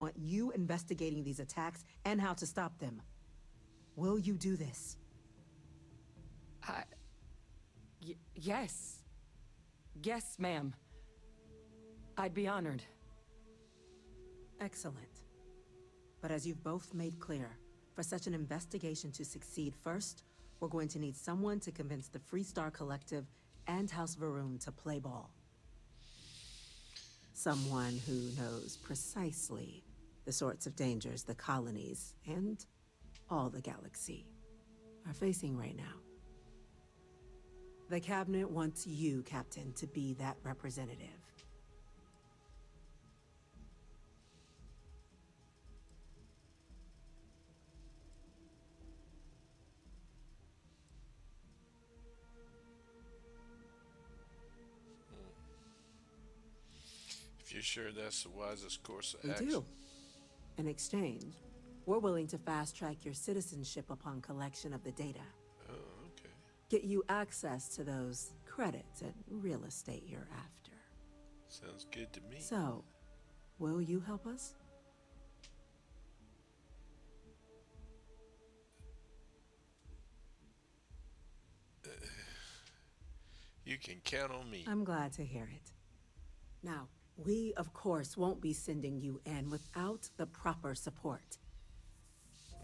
want you investigating these attacks and how to stop them. Will you do this? Yes. Yes, ma'am. I'd be honored. Excellent. But as you've both made clear, for such an investigation to succeed first, we're going to need someone to convince the Freestar Collective and House Varun to play ball. Someone who knows precisely the sorts of dangers the colonies and all the galaxy are facing right now. The Cabinet wants you, Captain, to be that representative. If you're sure that's the wisest course of We action. do. In exchange, we're willing to fast-track your citizenship upon collection of the data. Oh, okay. Get you access to those credits and real estate you're after. Sounds good to me. So, will you help us? You can count on me. I'm glad to hear it. Now, we, of course, won't be sending you in without the proper support.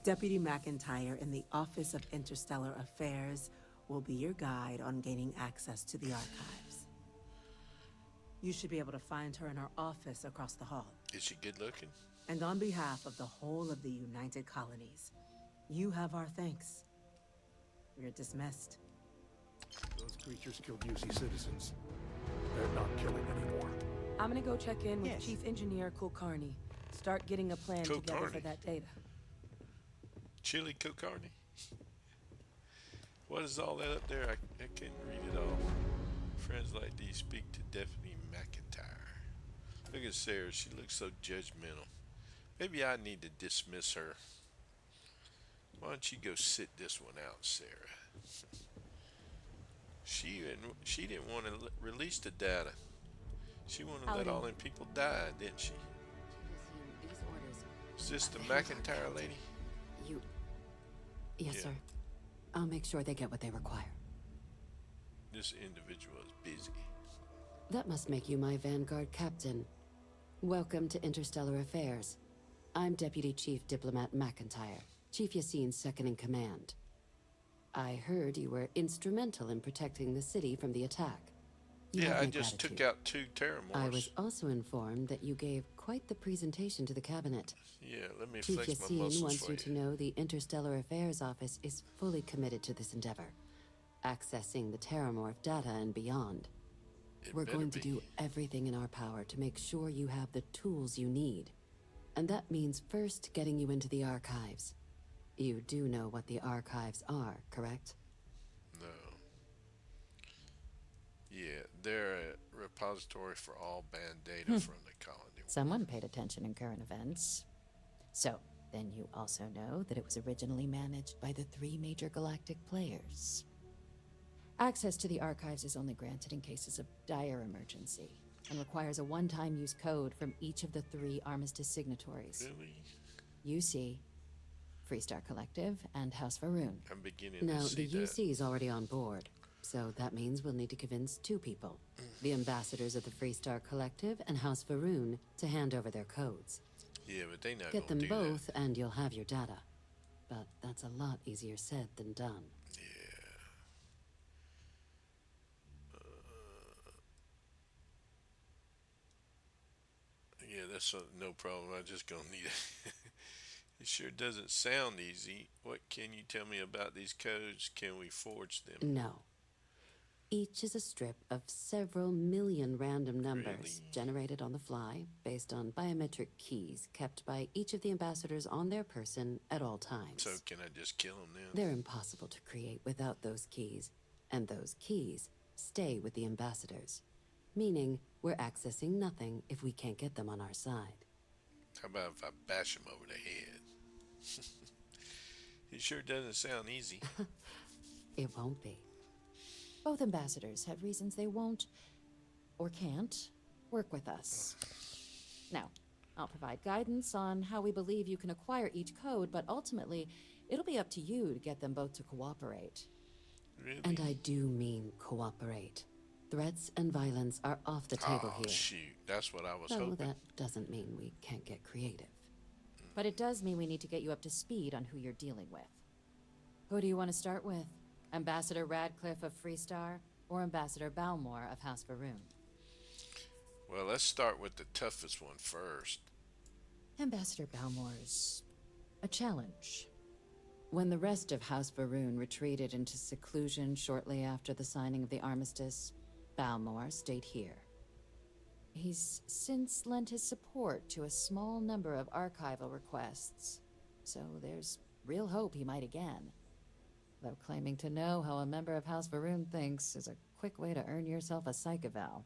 Deputy McIntyre in the Office of Interstellar Affairs will be your guide on gaining access to the archives. You should be able to find her in her office across the hall. Is she good looking? And on behalf of the whole of the United Colonies, you have our thanks. You're dismissed. Those creatures killed UC citizens. They're not killing anymore. I'm gonna go check in with Yes. Chief Engineer Kulkarni. Start getting a plan together for Kulkarni? that data. Chili Kokarni? What is all that up there? I can't read it all. Friends like these speak to Deputy McIntyre. Look at Sarah. She looks so judgmental. Maybe I need to dismiss her. Why don't you go sit this one out, Sarah? She didn't want to release the data. She wanted to let all them people die, didn't she? These orders. Is this the McIntyre lady? Yes, Yeah. sir. I'll make sure they get what they require. This individual is busy. That must make you my Vanguard captain. Welcome to Interstellar Affairs. I'm Deputy Chief Diplomat McIntyre, Chief Yassine's second in command. I heard you were instrumental in protecting the city from the attack. You Yeah, have I my just gratitude. took out 2 Terramors. I was also informed that you gave quite the presentation to the cabinet. Yeah, let me Chief flex my Yassine muscles wants for you to know the Interstellar Affairs Office is fully committed to this endeavor, accessing the Terramorph data and beyond. It We're better going to be. do everything in our power to make sure you have the tools you need. And that means first getting you into the archives. You do know what the archives are, correct? No. Yeah, they're a repository for all banned data from the colony. Someone paid attention in current events. So, then you also know that it was originally managed by the 3 major galactic players. Access to the archives is only granted in cases of dire emergency, and requires a one-time use code from each of the 3 armistice signatories. Really? UC, Freestar Collective, and House Varun. I'm beginning Now, to see the that. UC is already on board, so that means we'll need to convince 2 people. The ambassadors of the Freestar Collective and House Varun to hand over their codes. Yeah, but they not Get gonna them do both and you'll have your data. But that's a lot easier said than done. that. Yeah, that's no problem. I'm just gonna need it. It sure doesn't sound easy. What can you tell me about these codes? Can we forge them? No. Each is a strip of several million random numbers Really? generated on the fly based on biometric keys kept by each of the ambassadors on their person at all times. So can I just kill them now? They're impossible to create without those keys, and those keys stay with the ambassadors. Meaning, we're accessing nothing if we can't get them on our side. How about if I bash them over the head? It sure doesn't sound easy. It won't be. Both ambassadors have reasons they won't, or can't, work with us. Now, I'll provide guidance on how we believe you can acquire each code, but ultimately, it'll be up to you to get them both to cooperate. Really? And I do mean cooperate. Threats and violence are off the table Oh, here. shoot. That's what I was Though hoping. that doesn't mean we can't get creative. But it does mean we need to get you up to speed on who you're dealing with. Who do you want to start with? Ambassador Radcliffe of Freestar, or Ambassador Balmore of House Varoon? Well, let's start with the toughest one first. Ambassador Balmore's a challenge. When the rest of House Varoon retreated into seclusion shortly after the signing of the armistice, Balmore stayed here. He's since lent his support to a small number of archival requests, so there's real hope he might again. Though claiming to know how a member of House Varoon thinks is a quick way to earn yourself a psych eval.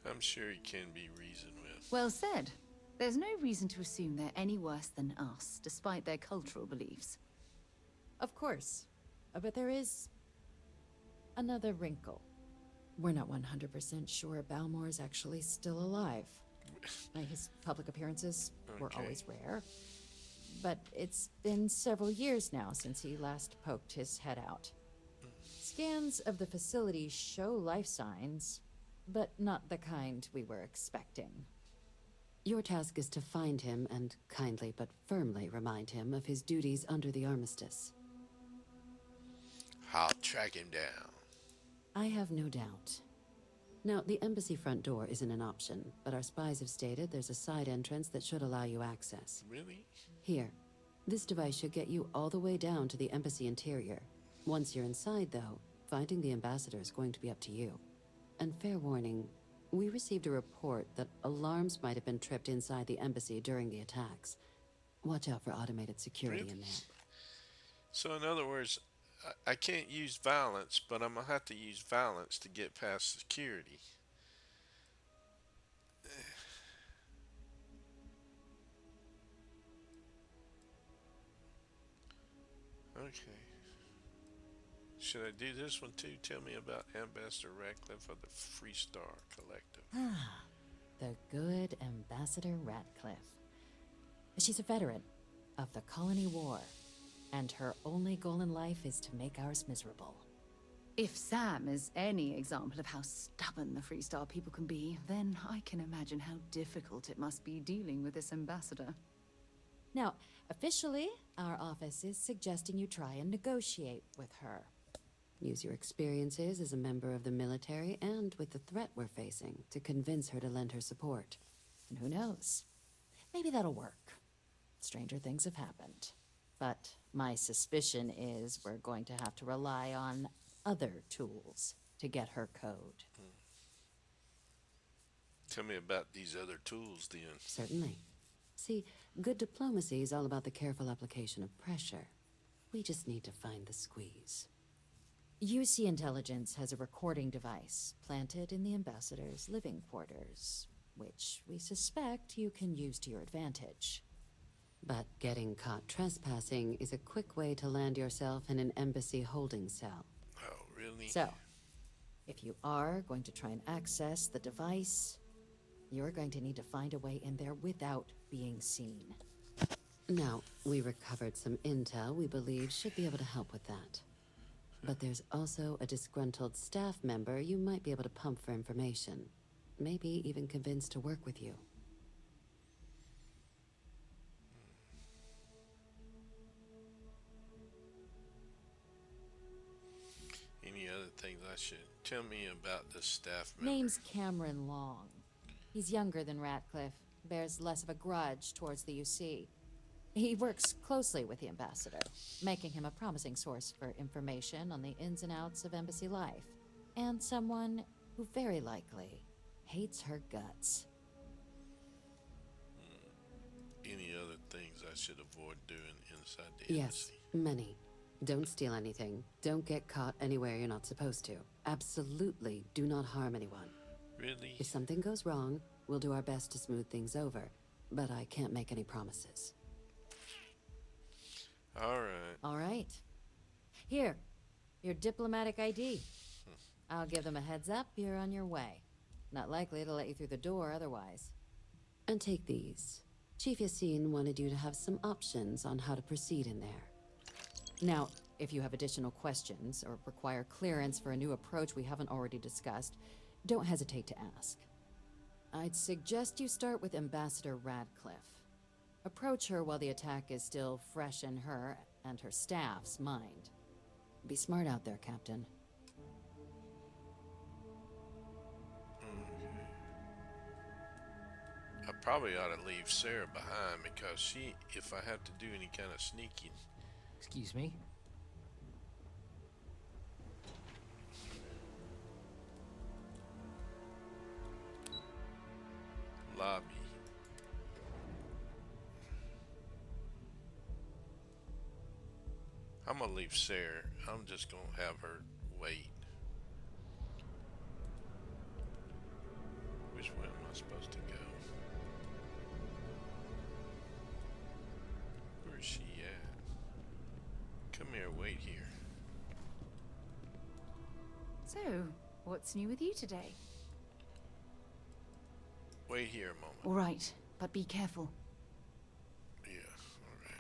I'm sure he can be reasoned with. Well said. There's no reason to assume they're any worse than us, despite their cultural beliefs. Of course, but there is another wrinkle. We're not 100% sure Balmore's actually still alive. His public appearances were Okay. always rare. But it's been several years now since he last poked his head out. Scans of the facility show life signs, but not the kind we were expecting. Your task is to find him and kindly but firmly remind him of his duties under the armistice. I'll track him down. I have no doubt. Now, the embassy front door isn't an option, but our spies have stated there's a side entrance that should allow you access. Really? Here, this device should get you all the way down to the embassy interior. Once you're inside, though, finding the ambassador is going to be up to you. And fair warning, we received a report that alarms might have been tripped inside the embassy during the attacks. Watch out for automated security Really? in there. So, in other words, I can't use violence, but I'm going to have to use violence to get past security. Okay. Should I do this one too? Tell me about Ambassador Radcliffe of the Freestar Collective. The good Ambassador Radcliffe. She's a veteran of the Colony War, and her only goal in life is to make ours miserable. If Sam is any example of how stubborn the Freestar people can be, then I can imagine how difficult it must be dealing with this ambassador. Now, officially, our office is suggesting you try and negotiate with her. Use your experiences as a member of the military and with the threat we're facing to convince her to lend her support. And who knows? Maybe that'll work. Stranger things have happened. But my suspicion is we're going to have to rely on other tools to get her code. Tell me about these other tools then. Certainly. See, good diplomacy is all about the careful application of pressure. We just need to find the squeeze. UC Intelligence has a recording device planted in the ambassador's living quarters, which we suspect you can use to your advantage. But getting caught trespassing is a quick way to land yourself in an embassy holding cell. Oh, really? So, if you are going to try and access the device, you're going to need to find a way in there without being seen. Now, we recovered some intel we believe should be able to help with that. But there's also a disgruntled staff member you might be able to pump for information. Maybe even convince to work with you. Any other things I should tell me about the staff member? Name's Cameron Long. He's younger than Ratcliffe, bears less of a grudge towards the UC. He works closely with the ambassador, making him a promising source for information on the ins and outs of embassy life, and someone who very likely hates her guts. Any other things I should avoid doing inside the Yes, embassy? many. Don't steal anything. Don't get caught anywhere you're not supposed to. Absolutely do not harm anyone. Really? If something goes wrong, we'll do our best to smooth things over, but I can't make any promises. Here, your diplomatic ID. I'll give them a heads up, you're on your way. Not likely to let you through the door otherwise. And take these. Chief Yassine wanted you to have some options on how to proceed in there. Now, if you have additional questions or require clearance for a new approach we haven't already discussed, don't hesitate to ask. I'd suggest you start with Ambassador Radcliffe. Approach her while the attack is still fresh in her and her staff's mind. Be smart out there, Captain. I probably ought to leave Sarah behind because she, if I have to do any kind of sneaking. Excuse me? Lobby. I'm gonna leave Sarah. I'm just gonna have her wait. Which way am I supposed to go? Where's she at? Come here, wait here. So, what's new with you today? Wait here a moment. All right, but be careful. Yeah, alright.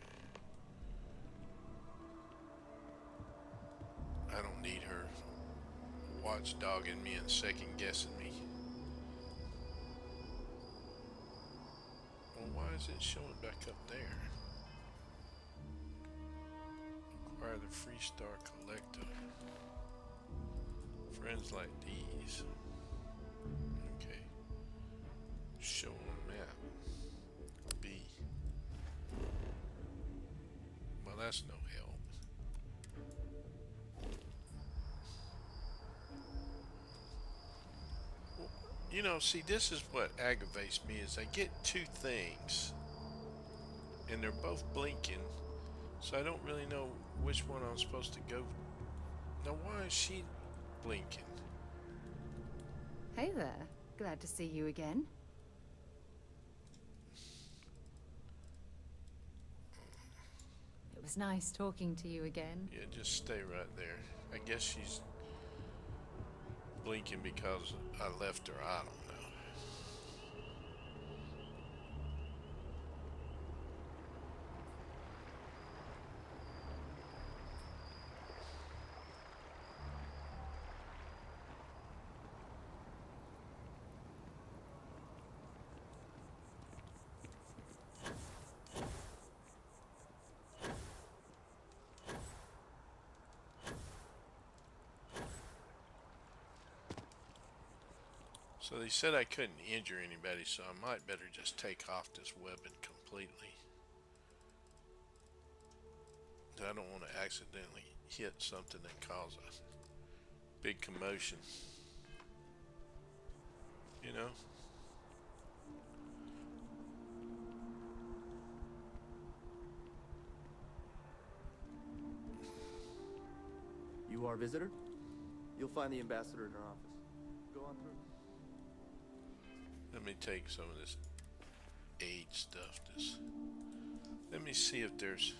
I don't need her watchdogging me and second guessing me. Well, why is it showing back up there? Acquire the Freestar Collector. Friends like these. Okay. Show on map. B. Well, that's no help. Well, you know, see, this is what aggravates me is I get two things and they're both blinking, so I don't really know which one I'm supposed to go. Now, why is she blinking? Hey there. Glad to see you again. It was nice talking to you again. Yeah, just stay right there. I guess she's blinking because I left her. I don't know. So they said I couldn't injure anybody, so I might better just take off this weapon completely. I don't want to accidentally hit something that cause a big commotion. You know? You are a visitor? You'll find the ambassador in her office. Go on through. Let me take some of this aid stuff. Let me see if there's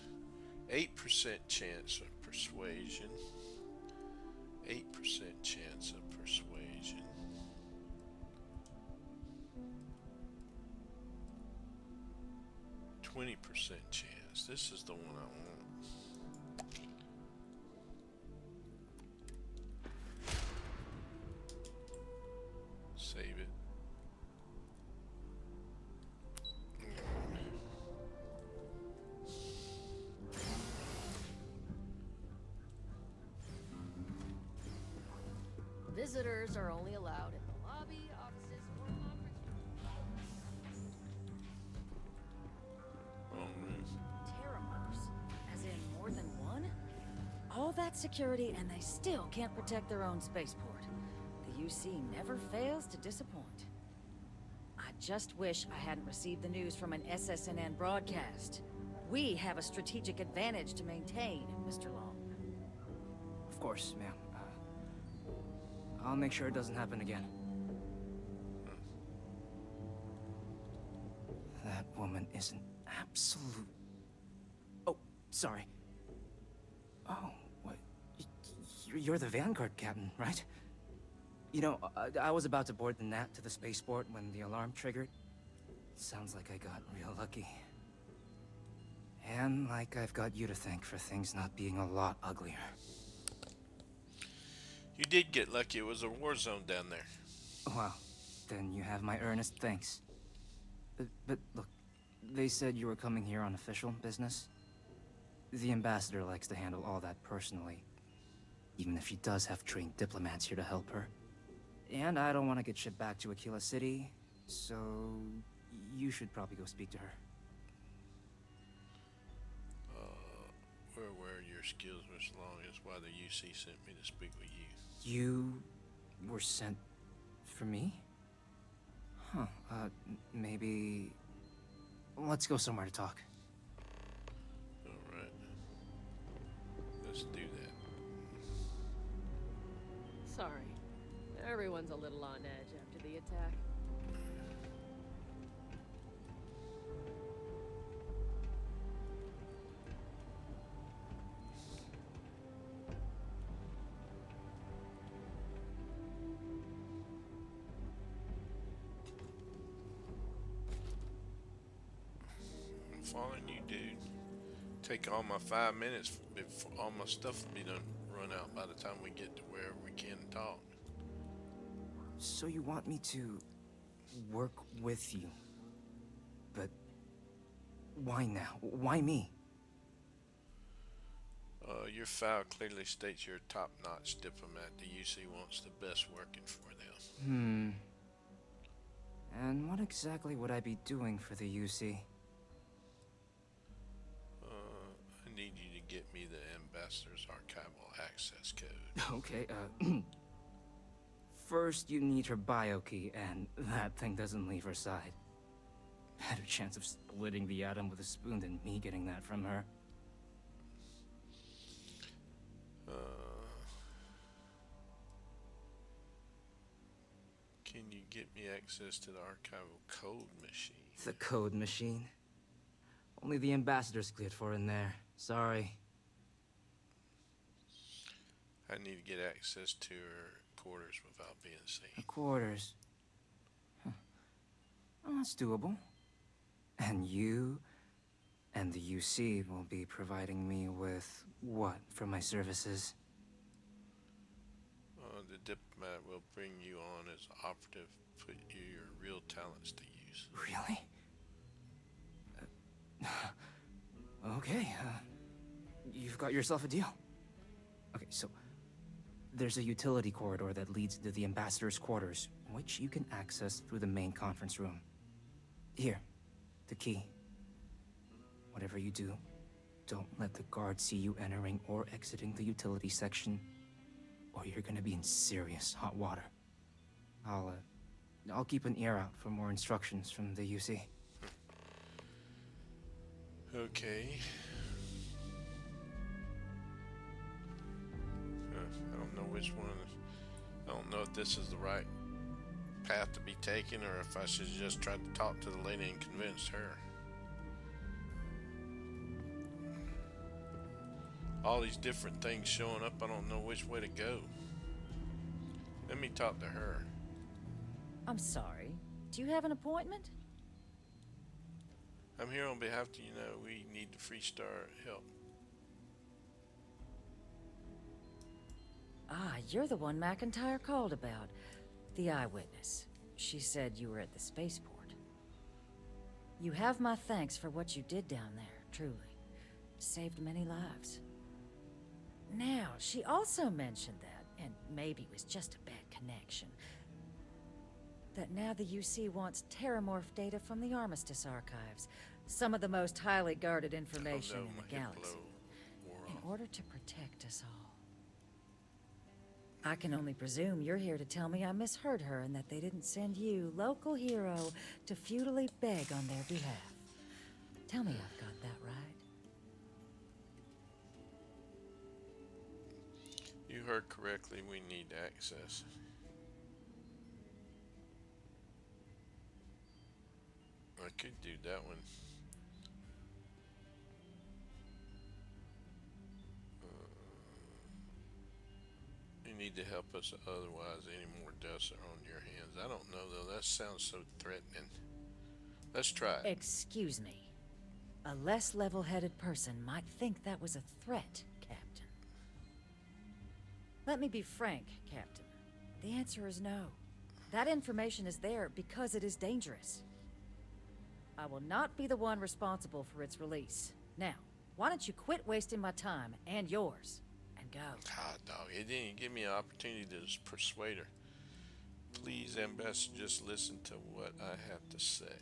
8% chance of persuasion. 8% chance of persuasion. 20% chance. This is the one I want. Save it. Visitors are only allowed in the lobby, offices, or conference Wrong room. Terramers, as in more than one? All that security and they still can't protect their own spaceport. The UC never fails to disappoint. I just wish I hadn't received the news from an SSNN broadcast. We have a strategic advantage to maintain, Mr. Long. Of course, ma'am. I'll make sure it doesn't happen again. That woman is an absolute... Oh, sorry. Oh, what? You're the Vanguard captain, right? You know, I was about to board the Nat to the spaceport when the alarm triggered. Sounds like I got real lucky. And like I've got you to thank for things not being a lot uglier. You did get lucky. It was a war zone down there. Well, then you have my earnest thanks. But look, they said you were coming here on official business. The ambassador likes to handle all that personally, even if she does have trained diplomats here to help her. And I don't want to get shipped back to Aquila City, so you should probably go speak to her. Where were your skills were so long as why the UC sent me to speak with you. You were sent for me? Huh, maybe... Let's go somewhere to talk. Alright. Let's do that. Sorry. Everyone's a little on edge after the attack. I'm following you, dude. Take all my 5 minutes before all my stuff will be done run out by the time we get to where we can talk. So you want me to work with you? But why now? Why me? Your file clearly states you're a top-notch diplomat. The UC wants the best working for them. And what exactly would I be doing for the UC? I need you to get me the ambassador's archival access code. Okay, first you need her bio key, and that thing doesn't leave her side. Better chance of splitting the atom with a spoon than me getting that from her. Can you get me access to the archival code machine? The code machine? Only the ambassador's cleared for in there. Sorry. I need to get access to her quarters without being seen. Quarters. Huh. Well, that's doable. And you and the UC will be providing me with what for my services? The diplomat will bring you on as operative, put you your real talents to use. Really? Okay, you've got yourself a deal. Okay, so there's a utility corridor that leads to the ambassador's quarters, which you can access through the main conference room. Here, the key. Whatever you do, don't let the guards see you entering or exiting the utility section, or you're gonna be in serious hot water. I'll keep an ear out for more instructions from the UC. Okay. I don't know which one. I don't know if this is the right path to be taken, or if I should just try to talk to the lady and convince her. All these different things showing up, I don't know which way to go. Let me talk to her. I'm sorry. Do you have an appointment? I'm here on behalf of, we need the Freestar help. Ah, you're the one McIntyre called about. The eyewitness. She said you were at the spaceport. You have my thanks for what you did down there, truly. Saved many lives. Now, she also mentioned that, and maybe it was just a bad connection, that now the UC wants terramorph data from the Armistice archives, some of the most highly guarded information in the galaxy, in order to protect us all. I can only presume you're here to tell me I misheard her and that they didn't send you, local hero, to futilely beg on their behalf. Tell me I've got that right. You heard correctly, we need access. I could do that one. need to help us, otherwise any more deaths are on your hands. I don't know though, that sounds so threatening. Let's try it. Excuse me. A less level-headed person might think that was a threat, Captain. Let me be frank, Captain. The answer is no. That information is there because it is dangerous. I will not be the one responsible for its release. Now, why don't you quit wasting my time and yours, and go? Hot dog, it didn't give me an opportunity to persuade her. Please, Ambassador, just listen to what I have to say.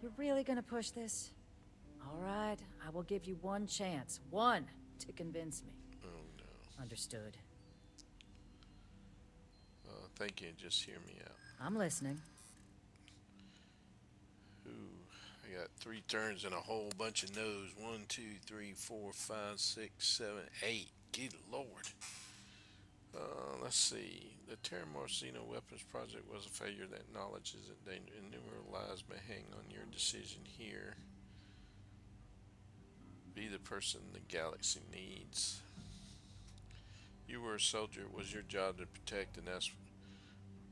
You're really gonna push this? All right, I will give you one chance. One to convince me. Oh no. Understood. Thank you, and just hear me out. I'm listening. Ooh, I got 3 turns and a whole bunch of no's. 1, 2, 3, 4, 5, 6, 7, 8. Good lord. Let's see. The Terramorcino Weapons Project was a failure. That knowledge is in danger. Innumerable lives may hang on your decision here. Be the person the galaxy needs. You were a soldier. It was your job to protect, and that's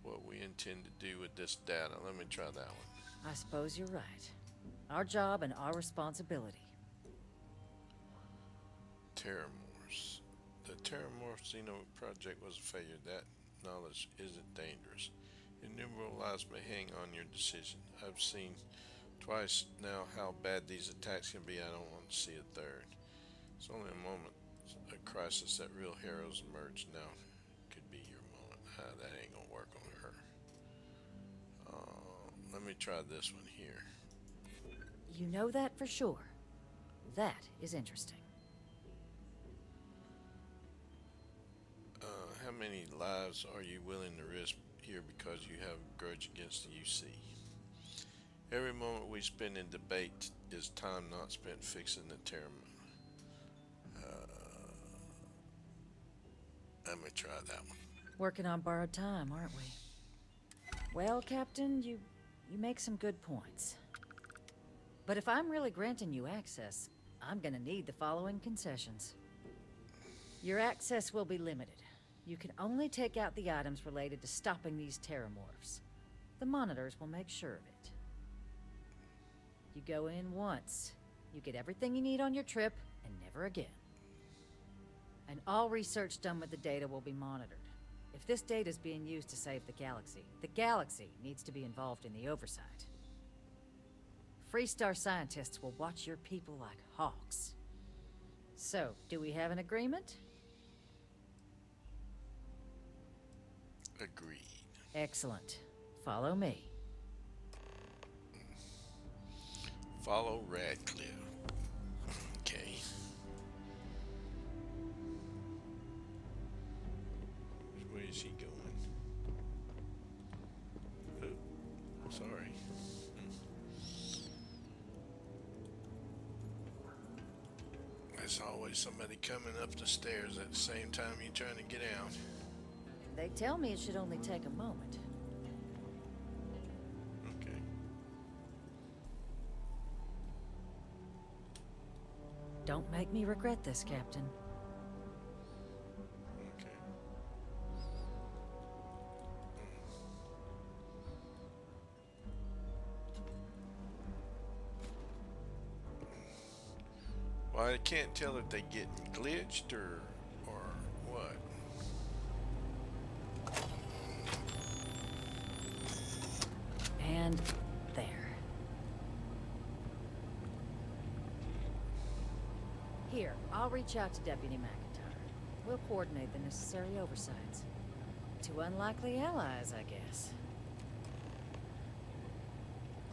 what we intend to do with this data. Let me try that one. I suppose you're right. Our job and our responsibility. Terramorphs. The Terramorcino project was a failure. That knowledge isn't dangerous. Innumerable lives may hang on your decision. I've seen twice now how bad these attacks can be. I don't want to see a third. It's only a moment, a crisis that real heroes emerge. Now could be your moment. That ain't gonna work on her. Let me try this one here. You know that for sure. That is interesting. How many lives are you willing to risk here because you have a grudge against the UC? Every moment we spend in debate is time not spent fixing the Terram. Let me try that one. Working on borrowed time, aren't we? Well, Captain, you make some good points. But if I'm really granting you access, I'm gonna need the following concessions. Your access will be limited. You can only take out the items related to stopping these terramorphs. The monitors will make sure of it. You go in once. You get everything you need on your trip, and never again. And all research done with the data will be monitored. If this data is being used to save the galaxy needs to be involved in the oversight. Freestar scientists will watch your people like hawks. So, do we have an agreement? Agreed. Excellent. Follow me. Follow Radcliffe. Okay. Where is he going? Oh, sorry. There's always somebody coming up the stairs at the same time you're trying to get out. They tell me it should only take a moment. Okay. Don't make me regret this, Captain. Okay. Well, I can't tell if they get glitched or what. And there. Here, I'll reach out to Deputy McIntyre. We'll coordinate the necessary oversights. Two unlikely allies, I guess.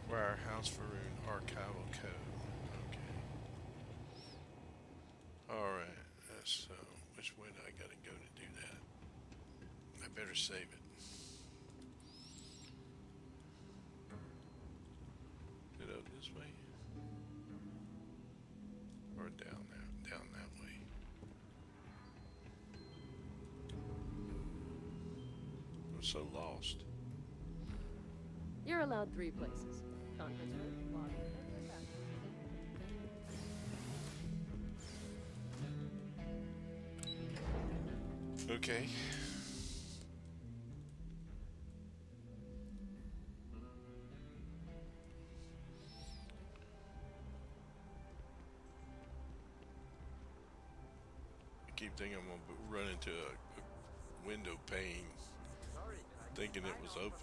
Warehouse Faroon archival code. Okay. Alright, so which way do I gotta go to do that? I better save it. Is it up this way? Or down there? Down that way. I'm so lost. You're allowed 3 places. Conference room, lobby, and back. Okay. I keep thinking I'm gonna run into a window pane, thinking it was open.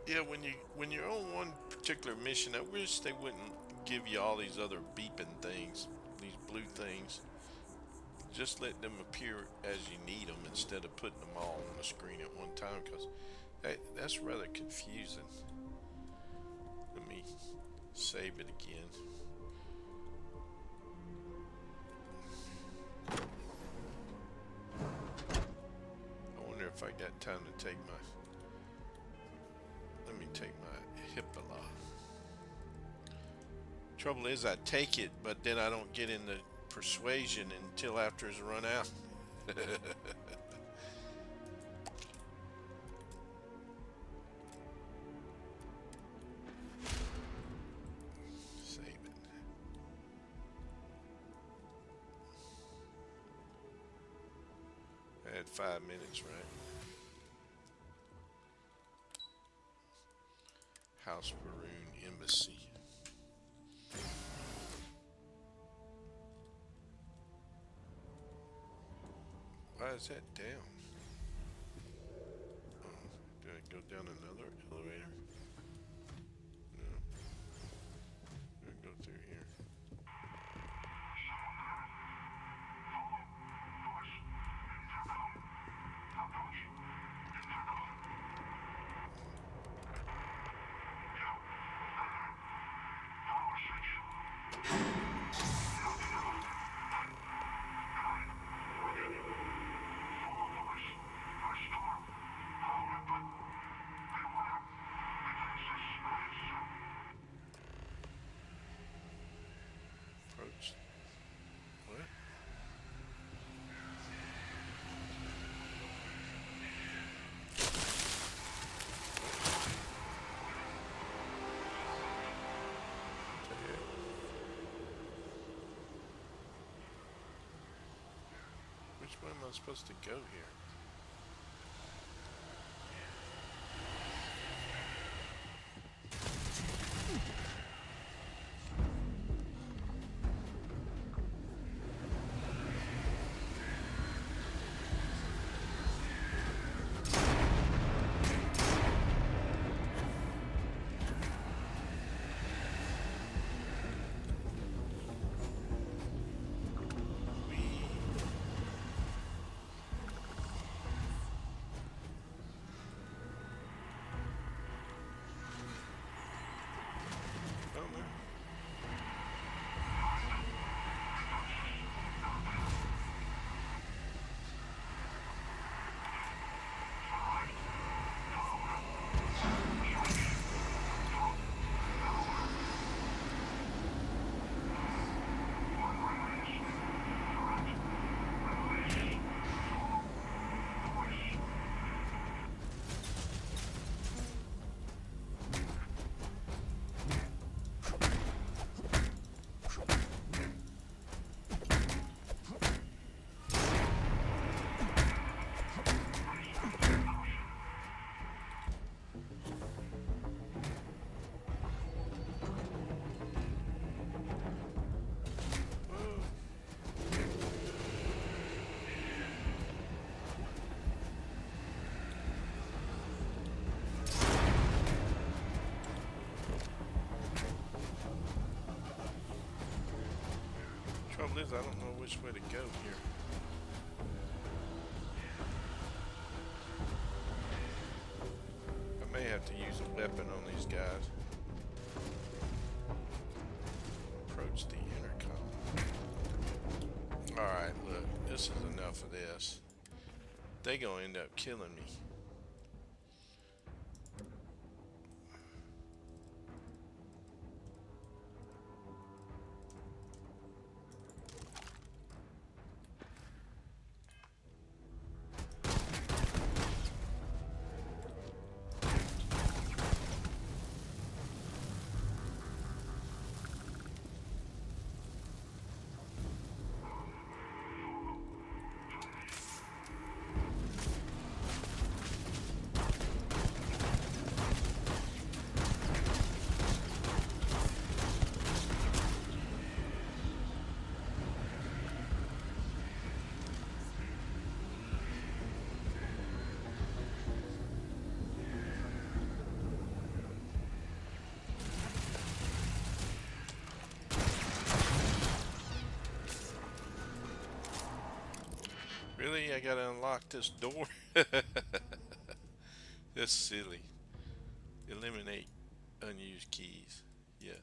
Yeah, when you're on one particular mission, I wish they wouldn't give you all these other beeping things, these blue things. Just let them appear as you need them instead of putting them all on the screen at one time, because that's rather confusing. Let me save it again. I wonder if I got time to take my. Let me take my Hippola. Trouble is, I take it, but then I don't get into persuasion until after it's run out. Save it. I had 5 minutes, right? House Maroon Embassy. Why is that down? Oh, do I go down another elevator? No. Do I go through here? Approach. What? What the heck? Which way am I supposed to go here? Oh no. Trouble is, I don't know which way to go here. I may have to use a weapon on these guys. Approach the intercom. Alright, look, this is enough of this. They gonna end up killing me. I gotta unlock this door. That's silly. Eliminate unused keys. Yes.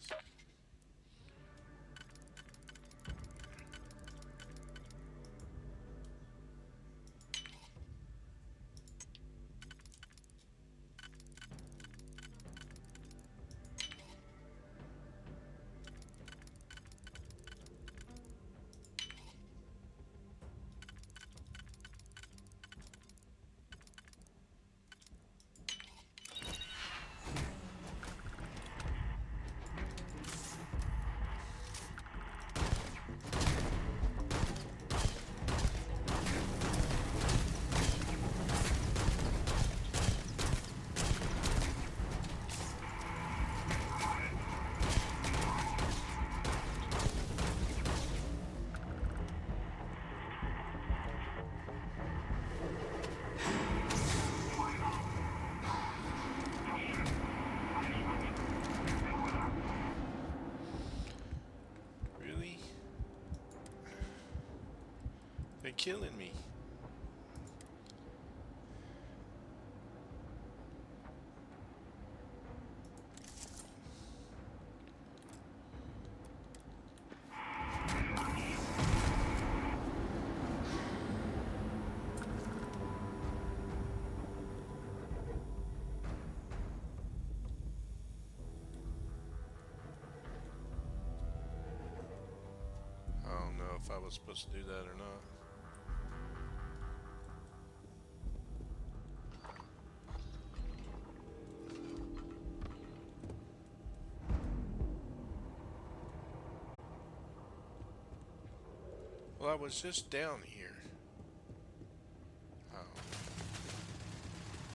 Really? They're killing me. I don't know if I was supposed to do that or not. Well, I was just down here.